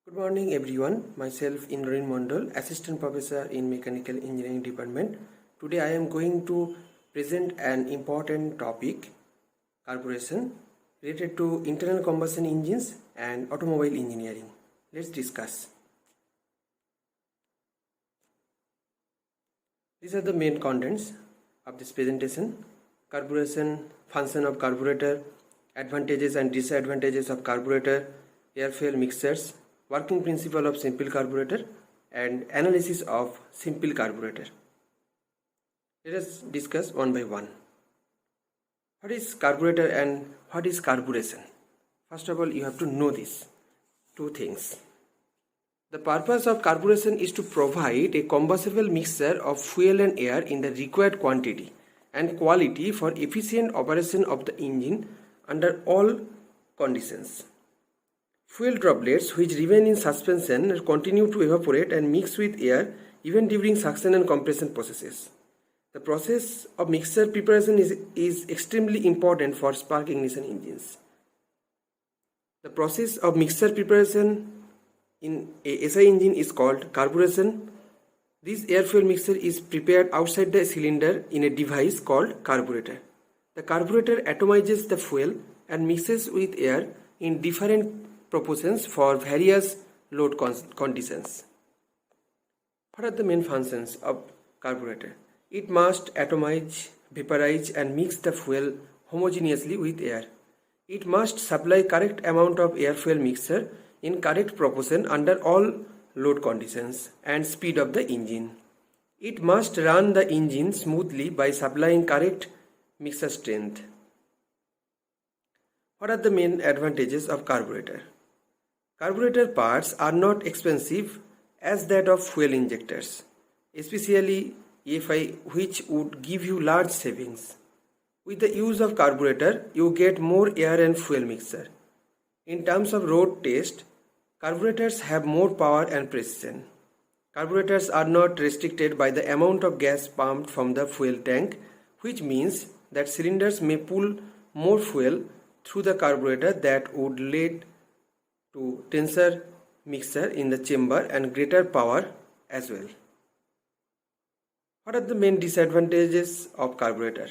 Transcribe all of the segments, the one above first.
Good morning everyone, myself Indranil Mondal, Assistant Professor in Mechanical Engineering Department. Today I am going to present an important topic, carburation, related to internal combustion engines and automobile engineering. Let's discuss. These are the main contents of this presentation: carburation, function of carburetor, advantages and disadvantages of carburetor, air-fuel mixtures, working principle of simple carburetor, and analysis of simple carburetor. Let us discuss one by one. What is carburetor and what is carburation? First of all, you have to know these two things. The purpose of carburation is to provide a combustible mixture of fuel and air in the required quantity and quality for efficient operation of the engine under all conditions. Fuel droplets which remain in suspension continue to evaporate and mix with air even during suction and compression processes. The process of mixture preparation is extremely important for spark ignition engines. The process of mixture preparation in a SI engine is called carburation. This air-fuel mixture is prepared outside the cylinder in a device called carburetor. The carburetor atomizes the fuel and mixes with air in different proportions for various load conditions. What are the main functions of carburetor? It must atomize, vaporize and mix the fuel homogeneously with air. It must supply correct amount of air-fuel mixture in correct proportion under all load conditions and speed of the engine. It must run the engine smoothly by supplying correct mixture strength. What are the main advantages of carburetor? Carburetor parts are not expensive as that of fuel injectors, especially AFI, which would give you large savings. With the use of carburetor, you get more air and fuel mixture. In terms of road test, carburetors have more power and precision. Carburetors are not restricted by the amount of gas pumped from the fuel tank, which means that cylinders may pull more fuel through the carburetor that would lead to denser mixture in the chamber and greater power as well. What are the main disadvantages of carburetor?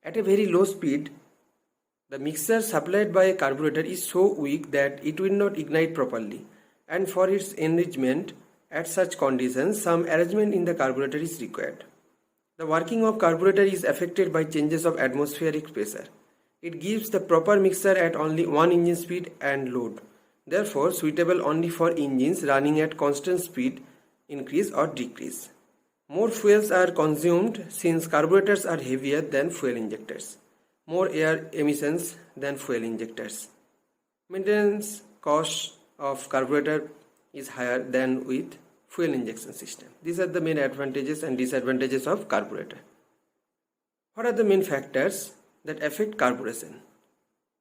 At a very low speed, the mixture supplied by a carburetor is so weak that it will not ignite properly, and for its enrichment at such conditions, some arrangement in the carburetor is required. The working of carburetor is affected by changes of atmospheric pressure. It gives the proper mixture at only one engine speed and load, therefore suitable only for engines running at constant speed increase or decrease. More fuels are consumed since carburetors are heavier than fuel injectors. More air emissions than fuel injectors. Maintenance cost of carburetor is higher than with fuel injection system. These are the main advantages and disadvantages of carburetor. What are the main factors that affect carburation?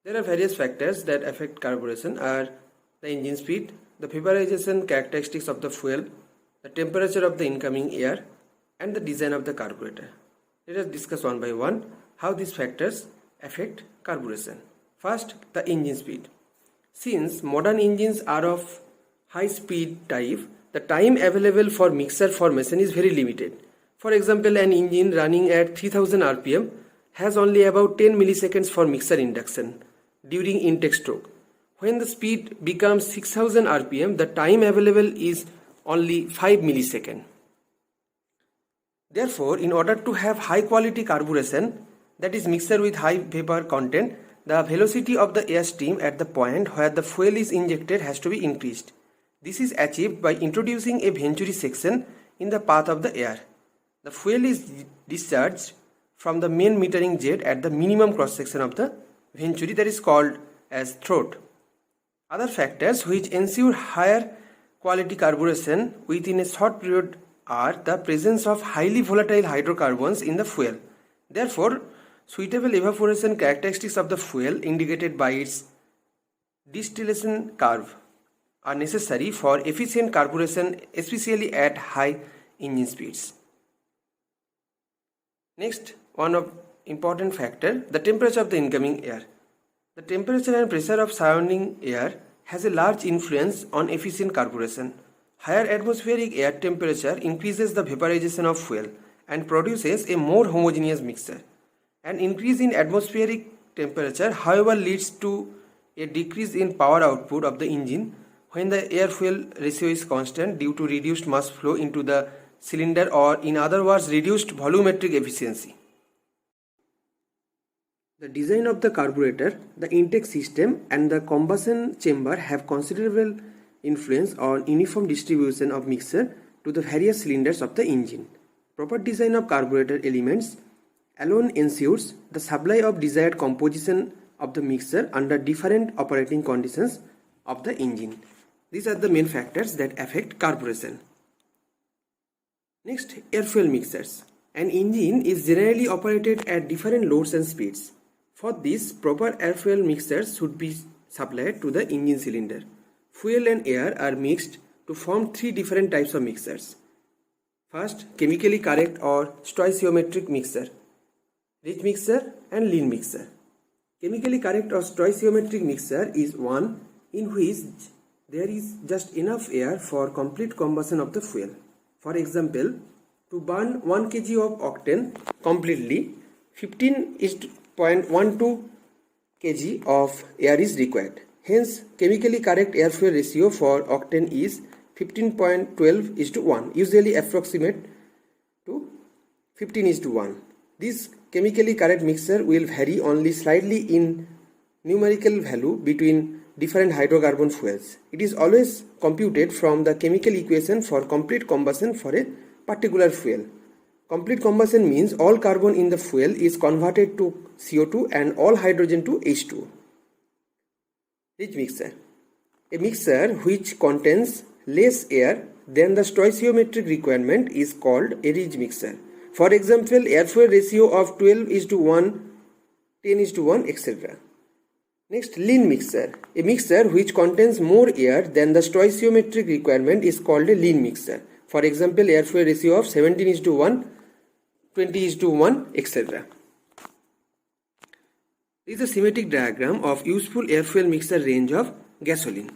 There are various factors that affect carburation are the engine speed, the vaporization characteristics of the fuel, the temperature of the incoming air, and the design of the carburetor. Let us discuss one by one how these factors affect carburation. First, the engine speed. Since modern engines are of high speed type, the time available for mixture formation is very limited. For example, an engine running at 3000 rpm has only about 10 milliseconds for mixture induction during intake stroke. When the speed becomes 6000 rpm, the time available is only 5 milliseconds. Therefore, in order to have high quality carburation, that is mixture with high vapor content, the velocity of the air stream at the point where the fuel is injected has to be increased. This is achieved by introducing a venturi section in the path of the air. The fuel is discharged from the main metering jet at the minimum cross section of the venturi, that is called as throat. Other factors which ensure higher quality carburation within a short period are the presence of highly volatile hydrocarbons in the fuel. Therefore, suitable evaporation characteristics of the fuel indicated by its distillation curve are necessary for efficient carburation, especially at high engine speeds. Next, one of important factor, the temperature of the incoming air. The temperature and pressure of surrounding air has a large influence on efficient carburation. Higher atmospheric air temperature increases the vaporization of fuel and produces a more homogeneous mixture. An increase in atmospheric temperature, however, leads to a decrease in power output of the engine when the air-fuel ratio is constant due to reduced mass flow into the cylinder, or in other words, reduced volumetric efficiency. The design of the carburetor, the intake system and the combustion chamber have considerable influence on uniform distribution of mixture to the various cylinders of the engine. Proper design of carburetor elements alone ensures the supply of desired composition of the mixture under different operating conditions of the engine. These are the main factors that affect carburation. Next, air-fuel mixers. An engine is generally operated at different loads and speeds. For this, proper air-fuel mixers should be supplied to the engine cylinder. Fuel and air are mixed to form three different types of mixers. First, chemically correct or stoichiometric mixer, rich mixer and lean mixer. Chemically correct or stoichiometric mixer is one in which there is just enough air for complete combustion of the fuel. For example, to burn 1 kg of octane completely, 15:0.12 kg of air is required. Hence, chemically correct air-fuel ratio for octane is 15.12:1, usually approximate to 15:1. This chemically correct mixture will vary only slightly in numerical value between different hydrocarbon fuels. It is always computed from the chemical equation for complete combustion for a particular fuel. Complete combustion means all carbon in the fuel is converted to CO2 and all hydrogen to H2O. Rich mixer. A mixture which contains less air than the stoichiometric requirement is called a rich mixer. For example, air-fuel ratio of 12:1, 10:1, etc. Next, lean mixer. A mixer which contains more air than the stoichiometric requirement is called a lean mixer. For example, air-fuel ratio of 17:1, 20:1, etc. This is a schematic diagram of useful air-fuel mixer range of gasoline.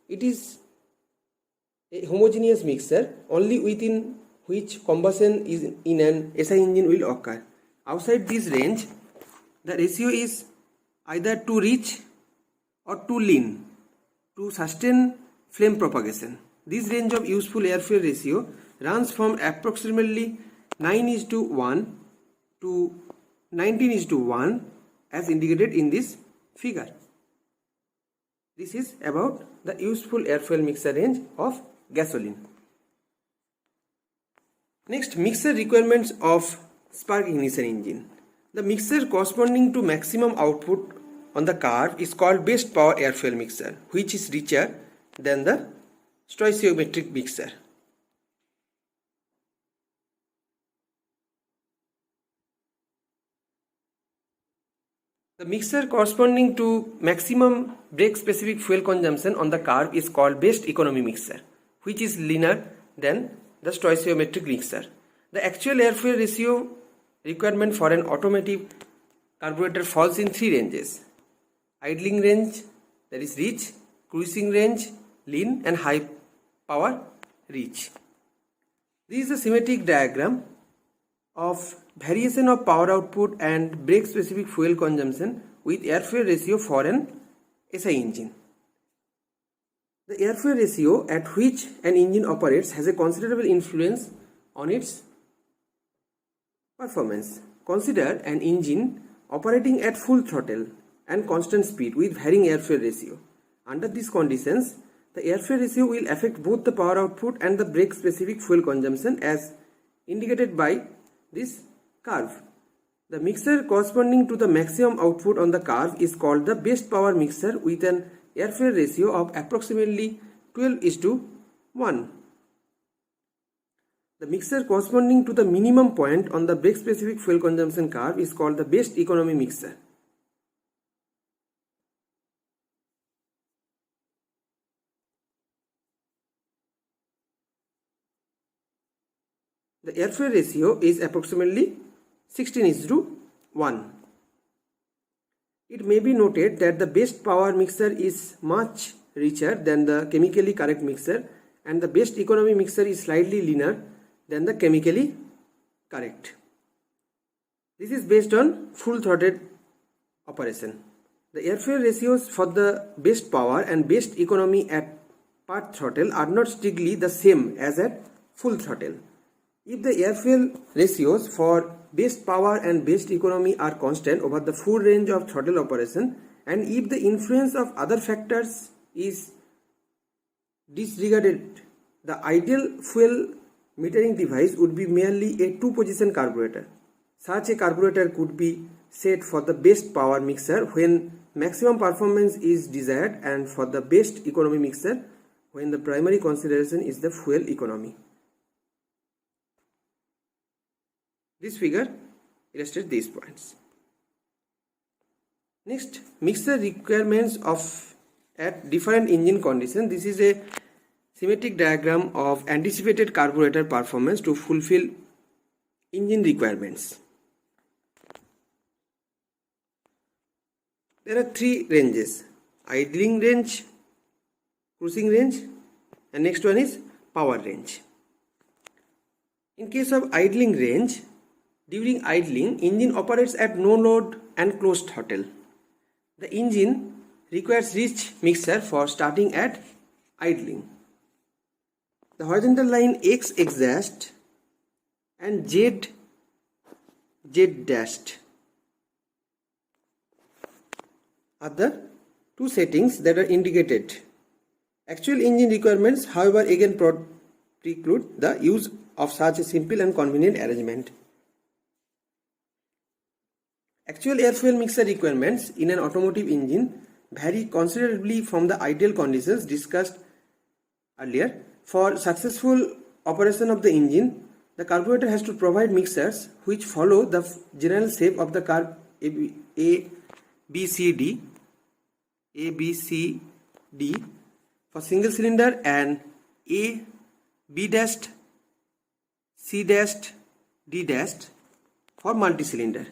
It is a homogeneous mixture only within which combustion is in an SI engine will occur. Outside this range, the ratio is either too rich or too lean to sustain flame propagation. This range of useful air-fuel ratio runs from approximately 9:1 to 19:1 as indicated in this figure. This is about the useful air-fuel mixture range of gasoline. Next, mixture requirements of spark ignition engine. The mixture corresponding to maximum output on the curve is called best power air-fuel mixture, which is richer than the stoichiometric mixture. The mixture corresponding to maximum brake specific fuel consumption on the curve is called best economy mixture, which is leaner than the stoichiometric mixture. The actual air-fuel ratio requirement for an automotive carburetor falls in three ranges: idling range, that is rich; cruising range, lean; and high power, rich. This is a schematic diagram of variation of power output and brake specific fuel consumption with air-fuel ratio for an SI engine. The air-fuel ratio at which an engine operates has a considerable influence on its performance. Consider an engine operating at full throttle and constant speed with varying air-fuel ratio. Under these conditions, the air-fuel ratio will affect both the power output and the brake specific fuel consumption as indicated by this curve. The mixture corresponding to the maximum output on the curve is called the best power mixture with an air-fuel ratio of approximately 12:1. The mixture corresponding to the minimum point on the brake specific fuel consumption curve is called the best economy mixture. The air-fuel ratio is approximately 16:1. It may be noted that the best power mixture is much richer than the chemically correct mixer, and the best economy mixer is slightly leaner than the chemically correct. This is based on full throttled operation. The air-fuel ratios for the best power and best economy at part throttle are not strictly the same as at full throttle. If the air-fuel ratios for best power and best economy are constant over the full range of throttle operation, and if the influence of other factors is disregarded, the ideal fuel metering device would be merely a two-position carburetor. Such a carburetor could be set for the best power mixer when maximum performance is desired, and for the best economy mixer when the primary consideration is the fuel economy. This figure illustrates these points. Next, mixer requirements of at different engine conditions. This is a schematic diagram of anticipated carburetor performance to fulfill engine requirements. There are three ranges: idling range, cruising range, and next one is power range. In case of idling range, during idling, engine operates at no load and closed throttle. The engine requires rich mixer for starting at idling. The horizontal line X exhaust and Z dashed are the two settings that are indicated. Actual engine requirements, however, again preclude the use of such a simple and convenient arrangement. Actual air-fuel mixer requirements in an automotive engine vary considerably from the ideal conditions discussed earlier. For successful operation of the engine, the carburetor has to provide mixers which follow the general shape of the curve ABCD for single cylinder, and A, B dashed, C dashed, D dashed for multi-cylinder.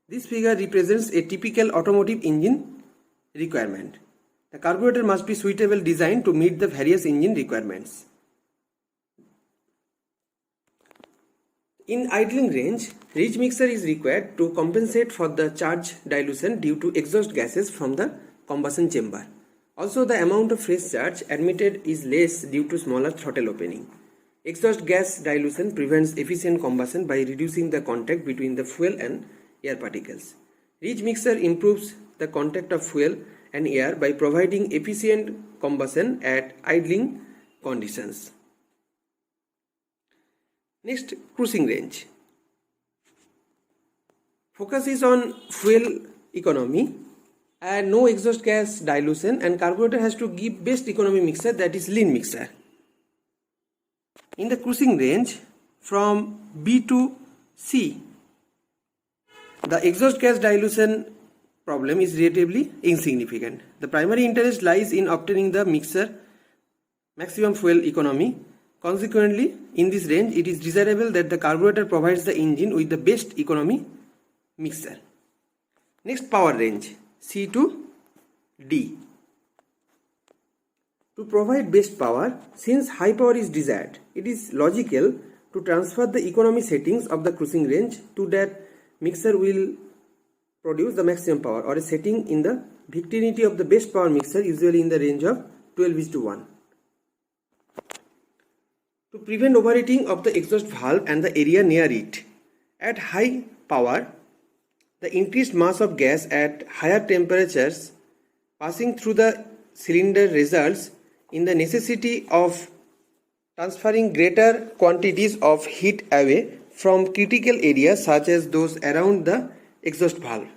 This figure represents a typical automotive engine requirement. The carburetor must be suitably designed to meet the various engine requirements. In idling range, rich mixer is required to compensate for the charge dilution due to exhaust gases from the combustion chamber. Also, the amount of fresh charge admitted is less due to smaller throttle opening. Exhaust gas dilution prevents efficient combustion by reducing the contact between the fuel and air particles. Rich mixer improves the contact of fuel and air by providing efficient combustion at idling conditions. Next, cruising range. Focus is on fuel economy and no exhaust gas dilution, and carburetor has to give best economy mixer, that is lean mixer. In the cruising range from B to C, the exhaust gas dilution problem is relatively insignificant. The primary interest lies in obtaining the mixer maximum fuel economy. Consequently, in this range, it is desirable that the carburetor provides the engine with the best economy mixer. Next, power range C to D. To provide best power, since high power is desired, it is logical to transfer the economy settings of the cruising range to that mixer will produce the maximum power, or a setting in the vicinity of the best power mixer, usually in the range of 12:1. To prevent overheating of the exhaust valve and the area near it, at high power, the increased mass of gas at higher temperatures passing through the cylinder results in the necessity of transferring greater quantities of heat away from critical areas such as those around the exhaust valve.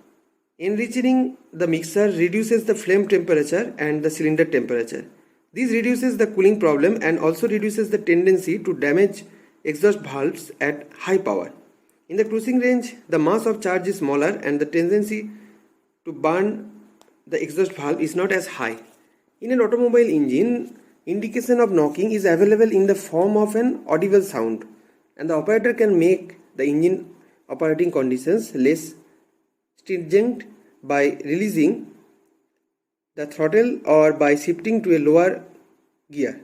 Enriching the mixer reduces the flame temperature and the cylinder temperature. This reduces the cooling problem and also reduces the tendency to damage exhaust valves at high power. In the cruising range, the mass of charge is smaller and the tendency to burn the exhaust valve is not as high. In an automobile engine, indication of knocking is available in the form of an audible sound, and the operator can make the engine operating conditions less stringent by releasing the throttle or by shifting to a lower gear.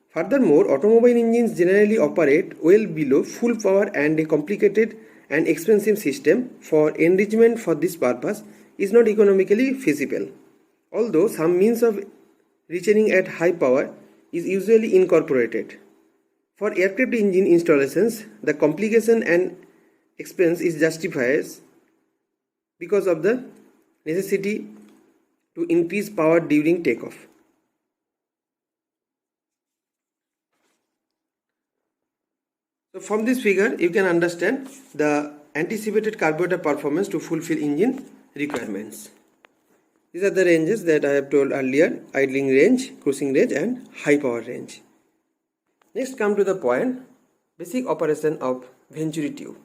Furthermore, automobile engines generally operate well below full power, and a complicated and expensive system for enrichment for this purpose is not economically feasible. Although some means of reaching at high power is usually incorporated. For aircraft engine installations, the complication and expense is justified because of the necessity to increase power during takeoff. So from this figure, you can understand the anticipated carburetor performance to fulfill engine requirements. These are the ranges that I have told earlier: idling range, cruising range, and high power range. Next, come to the point: basic operation of Venturi tube.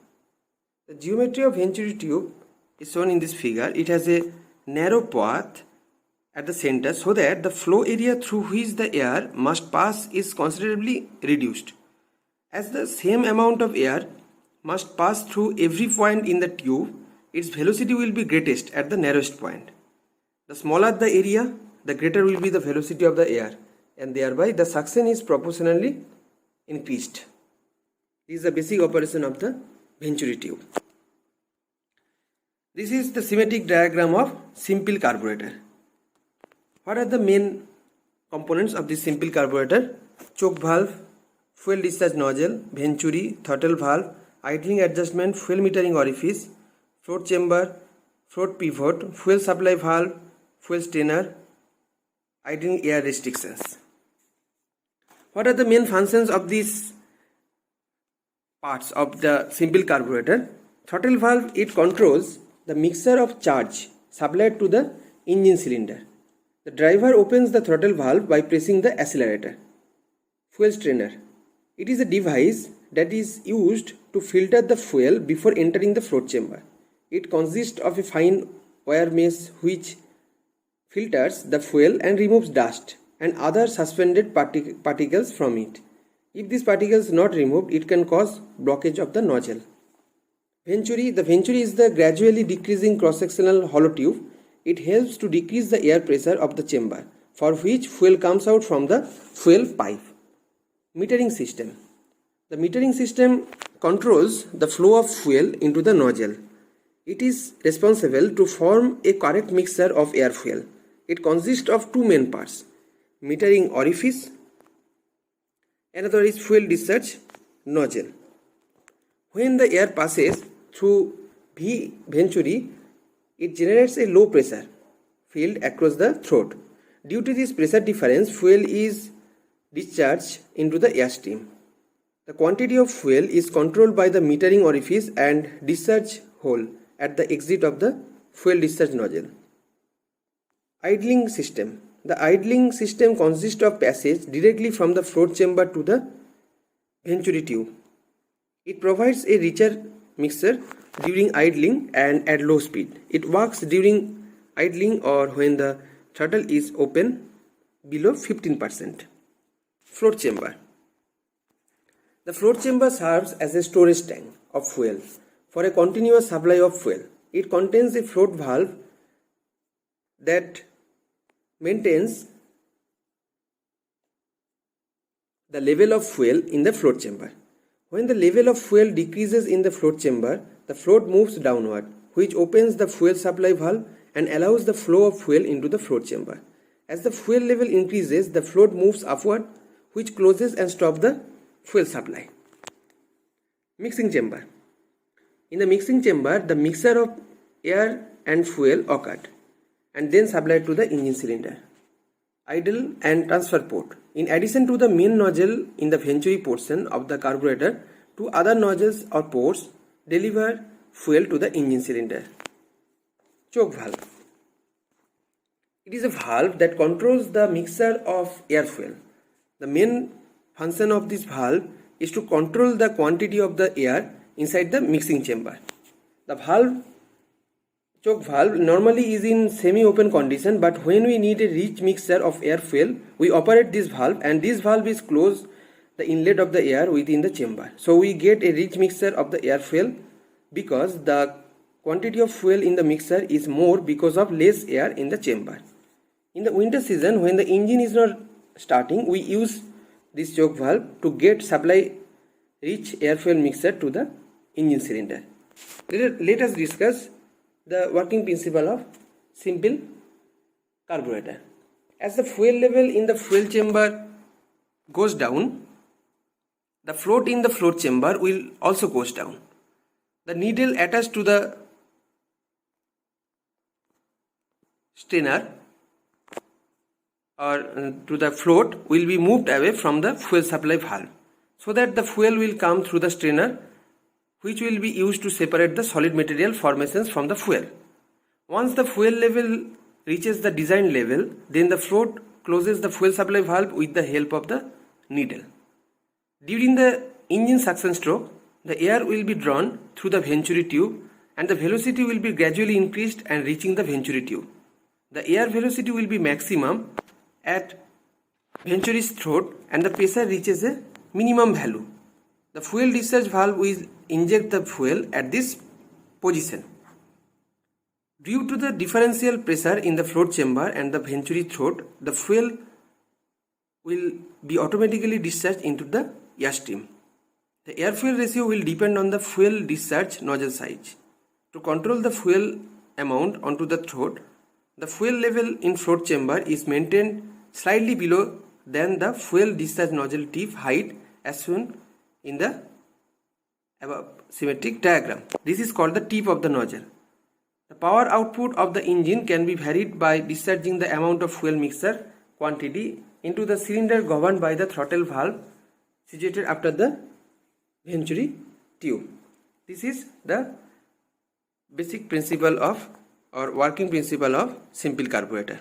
The geometry of Venturi tube is shown in this figure. It has a narrow path at the center so that the flow area through which the air must pass is considerably reduced. As the same amount of air must pass through every point in the tube, its velocity will be greatest at the narrowest point. The smaller the area, the greater will be the velocity of the air, and thereby the suction is proportionally increased. This is the basic operation of the Venturi tube. This is the schematic diagram of simple carburetor. What are the main components of this simple carburetor? Choke valve, fuel discharge nozzle, Venturi, throttle valve, idling adjustment, fuel metering orifice, float chamber, float pivot, fuel supply valve, fuel strainer, idling air restrictions. What are the main functions of these parts of the simple carburetor? Throttle valve, it controls the mixture of charge supplied to the engine cylinder. The driver opens the throttle valve by pressing the accelerator. Fuel strainer, it is a device that is used to filter the fuel before entering the float chamber. It consists of a fine wire mesh which filters the fuel and removes dust and other suspended particles from it. If these particles not removed, it can cause blockage of the nozzle. Venturi, the Venturi is the gradually decreasing cross-sectional hollow tube. It helps to decrease the air pressure of the chamber, for which fuel comes out from the fuel pipe. Metering system. The metering system controls the flow of fuel into the nozzle. It is responsible to form a correct mixture of air fuel. It consists of two main parts: metering orifice, another is fuel discharge nozzle. When the air passes through Venturi, it generates a low pressure field across the throat. Due to this pressure difference, fuel is discharged into the airstream. The quantity of fuel is controlled by the metering orifice and discharge hole at the exit of the fuel discharge nozzle. Idling system. The idling system consists of passage directly from the float chamber to the Venturi tube. It provides a richer mixture during idling and at low speed. It works during idling or when the throttle is open below 15%. Float chamber. The float chamber serves as a storage tank of fuel for a continuous supply of fuel. It contains a float valve that maintains the level of fuel in the float chamber. When the level of fuel decreases in the float chamber, the float moves downward, which opens the fuel supply valve and allows the flow of fuel into the float chamber. As the fuel level increases, the float moves upward, which closes and stops the fuel supply. Mixing chamber. In the mixing chamber, the mixture of air and fuel occurred and then supplied to the engine cylinder. Idle and transfer port. In addition to the main nozzle in the Venturi portion of the carburetor, two other nozzles or ports deliver fuel to the engine cylinder. Choke valve. It is a valve that controls the mixture of air fuel. The main function of this valve is to control the quantity of the air inside the mixing chamber. The choke valve normally is in semi-open condition, but when we need a rich mixture of air fuel, we operate this valve, and this valve is closed the inlet of the air within the chamber. So we get a rich mixture of the air fuel because the quantity of fuel in the mixture is more because of less air in the chamber. In the winter season, when the engine is not starting, we use this choke valve to get supply rich air fuel mixture to the engine cylinder. Let us discuss the working principle of simple carburetor. As the fuel level in the fuel chamber goes down, the float in the float chamber will also goes down. The needle attached to the strainer or to the float will be moved away from the fuel supply valve so that the fuel will come through the strainer, which will be used to separate the solid material formations from the fuel. Once the fuel level reaches the designed level, then the float closes the fuel supply valve with the help of the needle. During the engine suction stroke, the air will be drawn through the venturi tube and the velocity will be gradually increased and reaching the venturi tube. The air velocity will be maximum at venturi's throat and the pressure reaches a minimum value. The fuel discharge valve will inject the fuel at this position. Due to the differential pressure in the float chamber and the venturi throat, the fuel will be automatically discharged into the airstream. The air-fuel ratio will depend on the fuel discharge nozzle size. To control the fuel amount onto the throat, the fuel level in float chamber is maintained slightly below than the fuel discharge nozzle tip height as shown in the above symmetric diagram. This is called the tip of the nozzle. The power output of the engine can be varied by discharging the amount of fuel mixture quantity into the cylinder governed by the throttle valve situated after the venturi tube. This is the basic principle of or working principle of simple carburetor.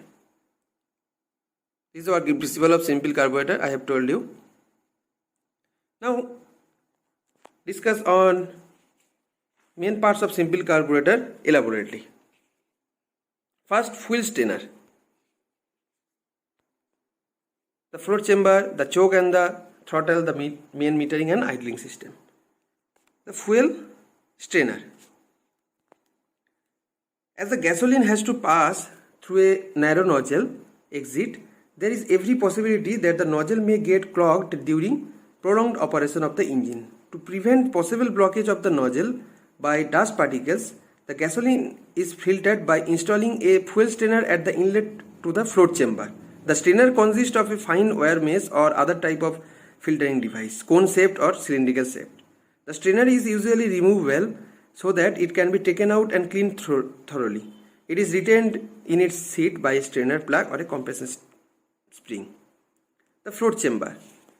This is the working principle of simple carburetor I have told you. Now discuss on main parts of simple carburetor elaborately. First, fuel strainer. The float chamber, the choke and the throttle, the main metering and idling system. The fuel strainer. As the gasoline has to pass through a narrow nozzle exit, there is every possibility that the nozzle may get clogged during prolonged operation of the engine. To prevent possible blockage of the nozzle by dust particles, the gasoline is filtered by installing a fuel strainer at the inlet to the float chamber. The strainer consists of a fine wire mesh or other type of filtering device, cone-shaped or cylindrical shaped. The strainer is usually removed well so that it can be taken out and cleaned thoroughly. It is retained in its seat by a strainer plug or a compression spring. The float chamber.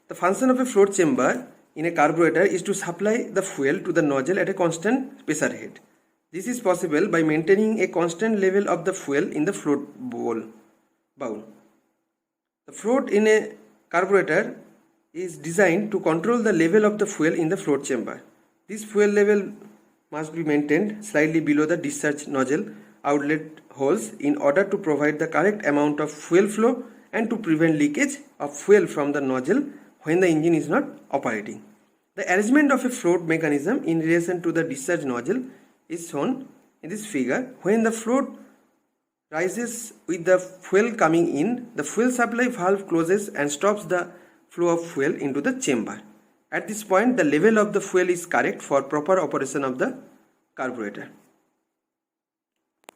The function of a float chamber in a carburetor is to supply the fuel to the nozzle at a constant pressure head. This is possible by maintaining a constant level of the fuel in the float bowl. The float in a carburetor is designed to control the level of the fuel in the float chamber. This fuel level must be maintained slightly below the discharge nozzle outlet holes in order to provide the correct amount of fuel flow and to prevent leakage of fuel from the nozzle when the engine is not operating. The arrangement of a float mechanism in relation to the discharge nozzle is shown in this figure. When the float rises with the fuel coming in, the fuel supply valve closes and stops the flow of fuel into the chamber. At this point, the level of the fuel is correct for proper operation of the carburetor.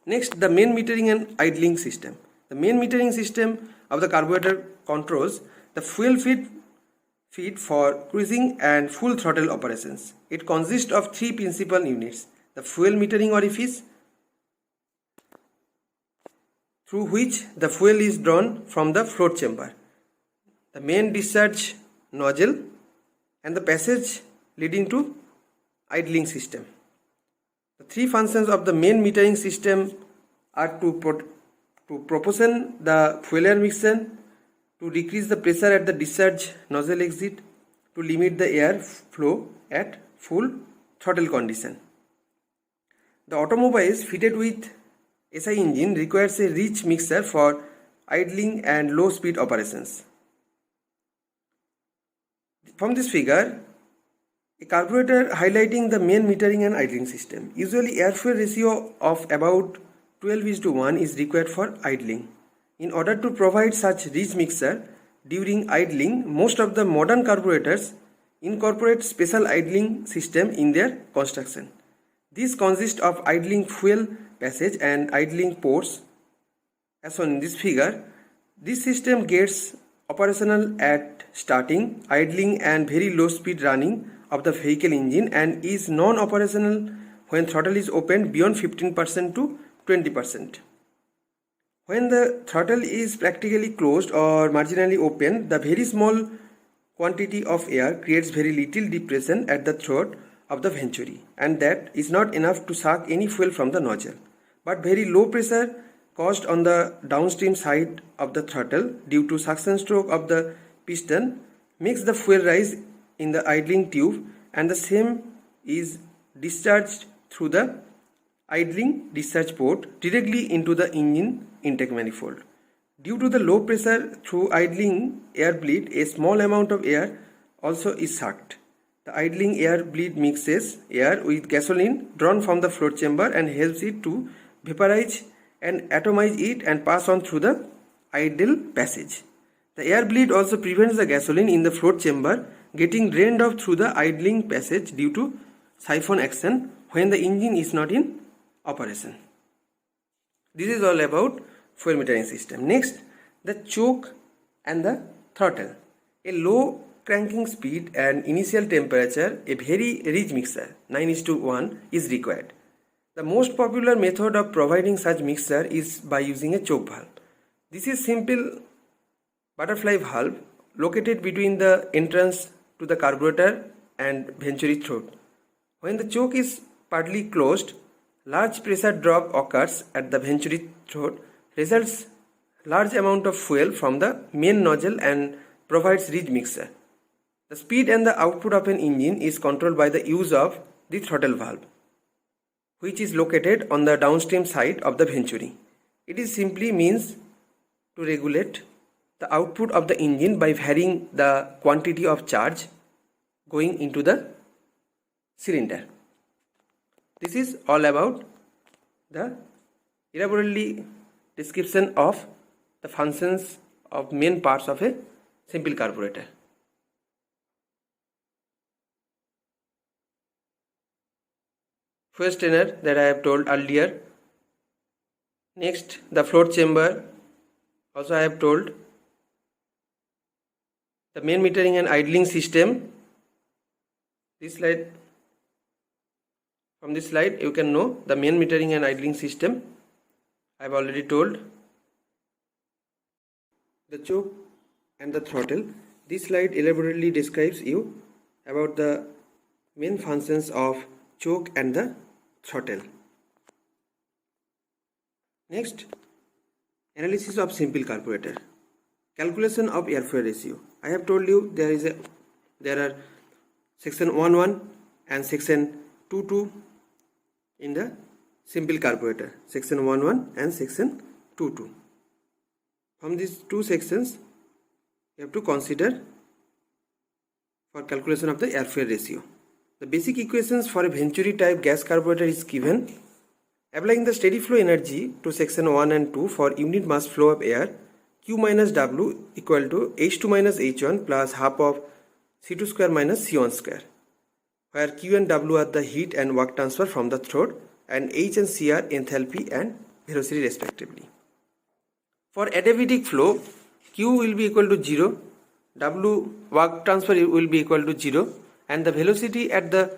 Next, the main metering and idling system. The main metering system of the carburetor controls the fuel feed for cruising and full throttle operations. It consists of three principal units: the fuel metering orifice, through which the fuel is drawn from the float chamber, the main discharge nozzle, and the passage leading to idling system. The three functions of the main metering system are to proportion the fuel air mixture, to decrease the pressure at the discharge nozzle exit, to limit the air flow at full throttle condition. The automobiles fitted with SI engine requires a rich mixture for idling and low speed operations. From this figure, a carburetor highlighting the main metering and idling system. Usually air-fuel ratio of about 12:1 is required for idling. In order to provide such rich mixture during idling, most of the modern carburetors incorporate special idling system in their construction. These consist of idling fuel passage and idling ports. As shown in this figure, this system gets operational at starting, idling and very low speed running of the vehicle engine, and is non-operational when throttle is opened beyond 15% to 20%. When the throttle is practically closed or marginally open, the very small quantity of air creates very little depression at the throat of the venturi, and that is not enough to suck any fuel from the nozzle. But very low pressure caused on the downstream side of the throttle due to suction stroke of the piston makes the fuel rise in the idling tube, and the same is discharged through the idling discharge port directly into the engine intake manifold. Due to the low pressure through idling air bleed, a small amount of air also is sucked. The idling air bleed mixes air with gasoline drawn from the float chamber and helps it to vaporize and atomize it and pass on through the idle passage. The air bleed also prevents the gasoline in the float chamber getting drained off through the idling passage due to siphon action when the engine is not in operation. This is all about fuel metering system. Next, the choke and the throttle. A low cranking speed and initial temperature, a very rich mixture 9:1 is required. The most popular method of providing such mixture is by using a choke valve. This is simple butterfly valve located between the entrance to the carburetor and venturi throat. When the choke is partly closed, large pressure drop occurs at the venturi throat, results large amount of fuel from the main nozzle and provides rich mixture. The speed and the output of an engine is controlled by the use of the throttle valve, which is located on the downstream side of the venturi. It is simply means to regulate the output of the engine by varying the quantity of charge going into the cylinder. This is all about the elaborately description of the functions of main parts of a simple carburetor. Fuel strainer that I have told earlier. Next, the float chamber also I have told. The main metering and idling system. From this slide you can know the main metering and idling system. I have already told. The choke and the throttle. This slide elaborately describes you about the main functions of choke and the throttle. Next, analysis of simple carburetor. Calculation of air-fuel ratio. I have told you there are section 1.1 and section 2.2 in the simple carburetor. Section 1.1 and section 2.2. From these two sections, you have to consider for calculation of the air-fuel ratio. The basic equations for a Venturi type gas carburetor is given. Applying the steady flow energy to section 1 and 2 for unit mass flow of air, Q minus W equal to H2 minus H1 plus half of C2 square minus C1 square, where Q and W are the heat and work transfer from the throat, and H and C are enthalpy and velocity respectively. For adiabatic flow, Q will be equal to 0, W work transfer will be equal to 0, and the velocity at the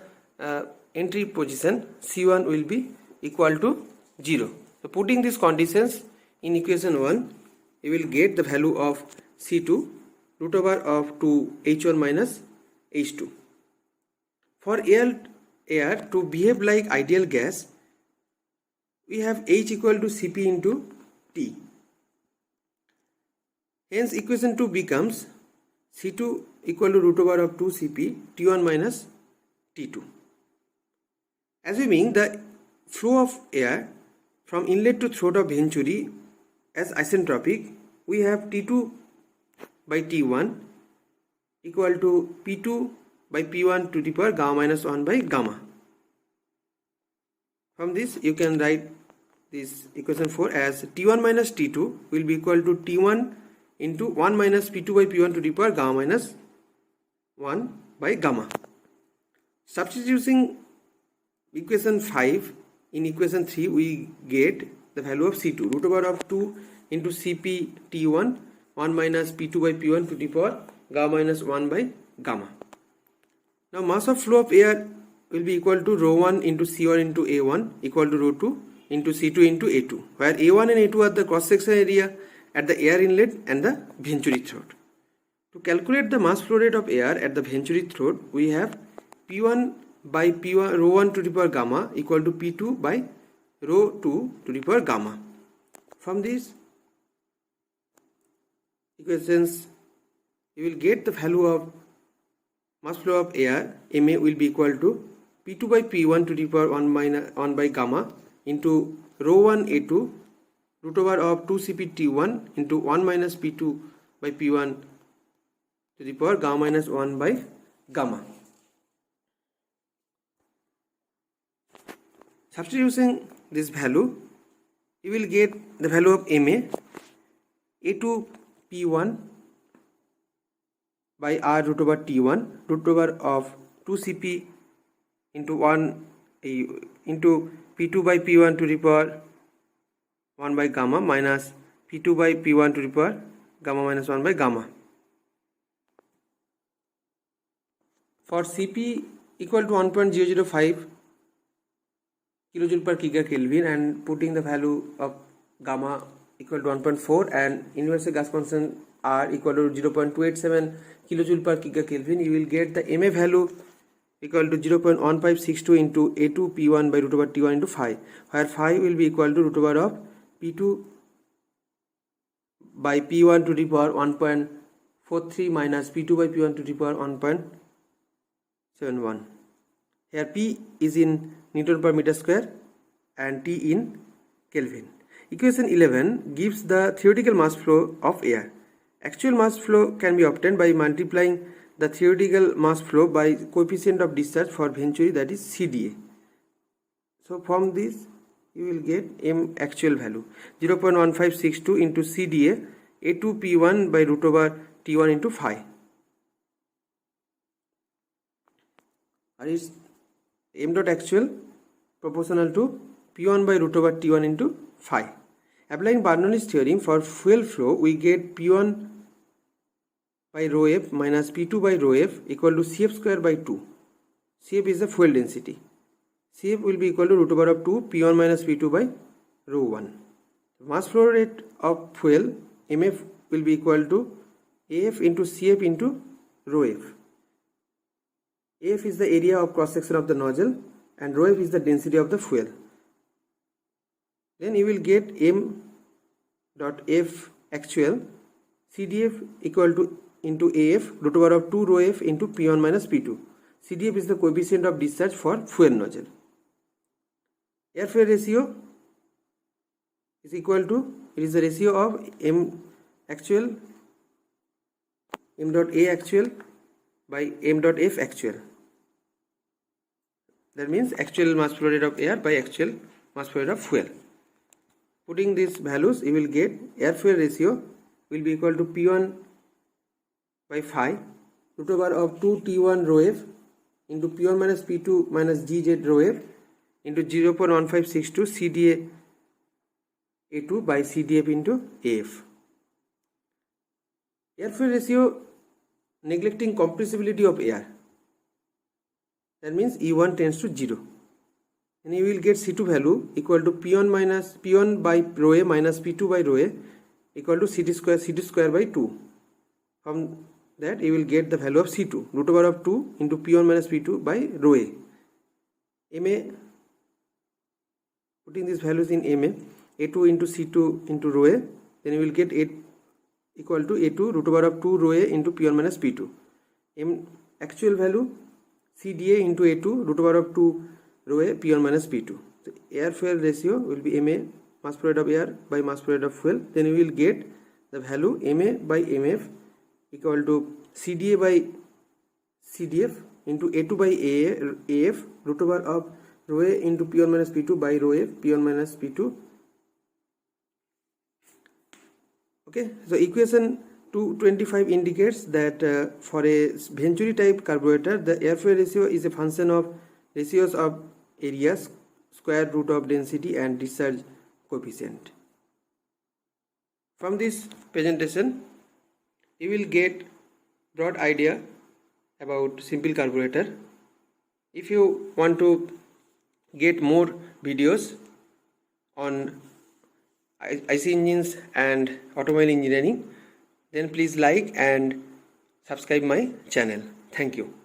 entry position C1 will be equal to 0. So putting these conditions in equation 1, you will get the value of C2 root over of 2 H1 minus H2. For air to behave like ideal gas, we have H equal to Cp into T. Hence equation 2 becomes C2 equal to root over of 2 Cp T1 minus T2. Assuming the flow of air from inlet to throat of Venturi as isentropic, we have T2 by T1 equal to P2 by P1 to the power gamma minus 1 by gamma. From this you can write this equation 4 as T1 minus T2 will be equal to T1 into 1 minus P2 by P1 to the power gamma minus 1 by gamma. Substituting equation 5 in equation 3, we get the value of C2 root over of 2 into Cp T1 1 minus P2 by P1 to the power gamma minus 1 by gamma. Now mass of flow of air will be equal to rho 1 into C1 into A1 equal to rho 2 into C2 into A2, where A1 and A2 are the cross section area at the air inlet and the venturi throat. To calculate the mass flow rate of air at the venturi throat, we have P1 by P1 rho 1 to the power gamma equal to P2 by rho 2 to the power gamma. From these equations, you will get the value of mass flow of air Ma will be equal to P2 by P1 to the power 1 by gamma into rho 1 A2 root over of 2 Cp T1 into 1 minus P2 by P1 to the power gamma minus 1 by gamma. Substituting this value, you will get the value of Ma A2 P1 by R root over T1 root over of 2 Cp into 1 into P2 by P1 to the power 1 by gamma minus P2 by P1 to the power gamma minus 1 by gamma. For Cp equal to 1.005 kilojoule per gigakelvin and putting the value of gamma equal to 1.4 and universal gas constant R equal to 0.287 kilojoule per gigakelvin, you will get the Ma value equal to 0.1562 into A2 P1 by root over T1 into phi, where phi will be equal to root over of P2 by P1 to the power 1.43 minus P2 by P1 to the power 1.71. Here P is in Newton per meter square and T in Kelvin. Equation 11 gives the theoretical mass flow of air. Actual mass flow can be obtained by multiplying the theoretical mass flow by coefficient of discharge for venturi, that is CDA. So from this you will get M actual value 0.1562 into CDA A2 P1 by root over T1 into phi. Or is M dot actual proportional to P1 by root over T1 into phi. Applying Bernoulli's theorem for fuel flow, we get P1 by rho f minus P2 by rho f equal to Cf square by 2. Cf is the fuel density. Cf will be equal to root over of 2 P1 minus P2 by rho 1. Mass flow rate of fuel Mf will be equal to Af into Cf into rho f. Af is the area of cross section of the nozzle and rho f is the density of the fuel. Then you will get M dot F actual CDF equal to into AF root over of 2 rho F into P1 minus P2. CDF is the coefficient of discharge for fuel nozzle. Airfare ratio is equal to, it is the ratio of M actual, M dot A actual by M dot F actual. That means actual mass flow rate of air by actual mass flow rate of fuel. Putting these values, you will get airfare ratio will be equal to P1 by phi root over of 2 T1 rho f into P1 minus P2 minus GZ rho f into 0.1562 CDA A2 by CDF into AF. Airfare ratio neglecting compressibility of air. That means E1 tends to 0. And you will get C2 value equal to P1 by rho A minus P2 by rho A equal to C2 square by 2. From that you will get the value of C2 root over of 2 into P1 minus P2 by rho A. Ma, putting these values in Ma, A2 into C2 into rho A, then you will get 8 equal to A2 root over of 2 rho A into P1 minus P2. M actual value CDA into A2 root over of 2 rho A P1 minus P2. So airfare ratio will be Ma mass flow rate of air by mass flow rate of fuel. Then you will get the value Ma by Mf equal to CDA by CDF into A2 by AF root over of rho A into P1 minus P2 by rho F P1 minus P2 Okay, so equation 225 indicates that for a Venturi type carburetor, the airflow ratio is a function of ratios of areas, square root of density and discharge coefficient. From this presentation, you will get broad idea about simple carburetor. If you want to get more videos on IC engines and automobile engineering, then please like and subscribe my channel. Thank you.